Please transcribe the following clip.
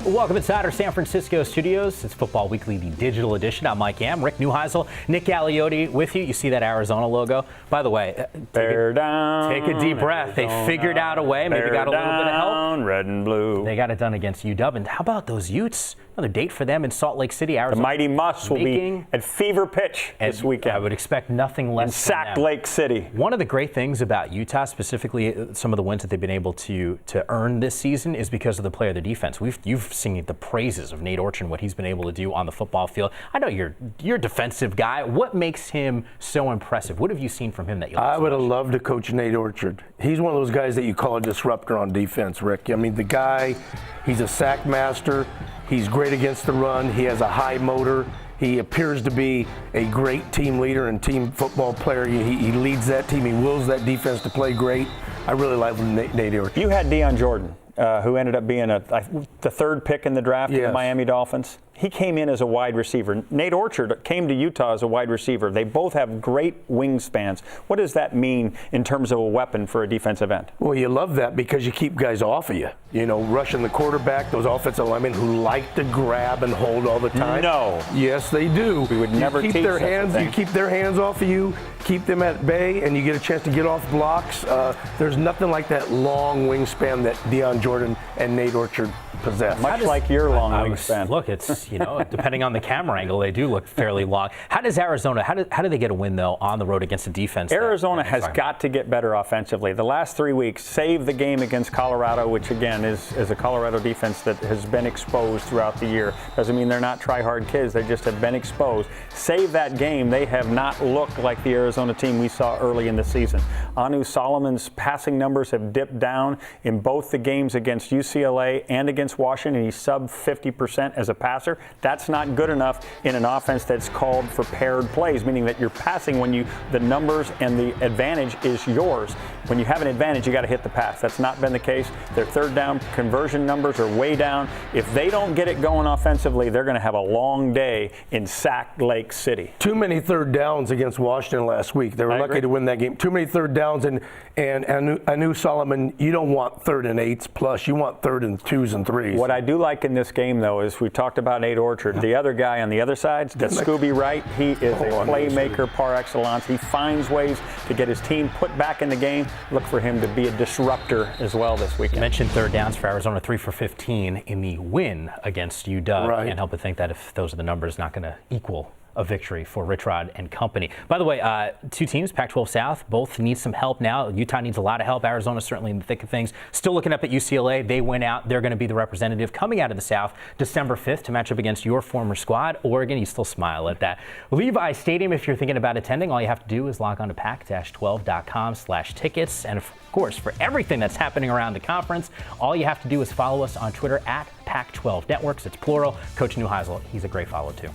Welcome inside our San Francisco studios. It's Football Weekly, the digital edition. I'm Mike Am, Rick Neuheisel, Nick Galliotti with you. You see that Arizona logo? By the way, take a deep breath. They figured out a way. Maybe got a little bit of help. Red and blue. They got it done against UW. And how about those Utes? Another date for them in Salt Lake City, Arizona. The Mighty Muffs will be at fever pitch this weekend. I would expect nothing less in Sac Lake City. One of the great things about Utah, specifically some of the wins that they've been able to earn this season, is because of the play of the defense. You've seen the praises of Nate Orchard, what he's been able to do on the football field. I know you're a defensive guy. What makes him so impressive? What have you seen from him that you like? I would have loved to coach Nate Orchard. He's one of those guys that you call a disruptor on defense, Rick. I mean, the guy, he's a sack master. He's great against the run. He has a high motor. He appears to be a great team leader and team football player. He leads that team. He wills that defense to play great. I really like Nate Orchard. You had Deion Jordan, who ended up being the third pick in the draft of the Miami Dolphins. He came in as a wide receiver. Nate Orchard came to Utah as a wide receiver. They both have great wingspans. What does that mean in terms of a weapon for a defensive end? Well, you love that because you keep guys off of you. You know, rushing the quarterback, those offensive linemen who like to grab and hold all the time. No. Yes, they do. We would never keep teach their such a hands. thing. You keep their hands off of you, keep them at bay, and you get a chance to get off blocks. There's nothing like that long wingspan that Deion Jordan and Nate Orchard possess. Much like your long wingspan. Look, it's, depending on the camera angle, they do look fairly long. How does Arizona, how do they get a win, though, on the road against a defense? Arizona has got to get better offensively. The last 3 weeks, save the game against Colorado, which, again, is a Colorado defense that has been exposed throughout the year. Doesn't mean they're not try-hard kids. They just have been exposed. Save that game. They have not looked like the Arizona team we saw early in the season. Anu Solomon's passing numbers have dipped down in both the games against UCLA and against Washington. He's sub 50% as a passer. That's not good enough in an offense that's called for paired plays, meaning that you're passing when the numbers and the advantage is yours. When you have an advantage, you got to hit the pass. That's not been the case. Their third down conversion numbers are way down. If they don't get it going offensively, they're going to have a long day in Sac Lake City. Too many third downs against Washington last week. They were lucky to win that game. Too many third downs, and Anu Solomon, you don't want 3rd and 8s plus. You want 3rd and 2s and 3s. What I do like in this game, though, is we talked about Nate Orchard. The other guy on the other side, Scooby Wright, he is a playmaker par excellence. He finds ways to get his team put back in the game. Look for him to be a disruptor as well this weekend. You mentioned third downs for Arizona, 3 for 15 in the win against UW. Right. Can't help but think that if those are the numbers, not going to equal a victory for Rich Rod and company. By the way, two teams, Pac-12 South, both need some help now. Utah needs a lot of help. Arizona certainly in the thick of things. Still looking up at UCLA. They went out. They're going to be the representative coming out of the South December 5th to match up against your former squad, Oregon. You still smile at that. Levi Stadium, if you're thinking about attending, all you have to do is log on to pac-12.com/tickets. And of course, for everything that's happening around the conference, all you have to do is follow us on Twitter at Pac-12 Networks. It's plural. Coach Neuheisel, he's a great follow too.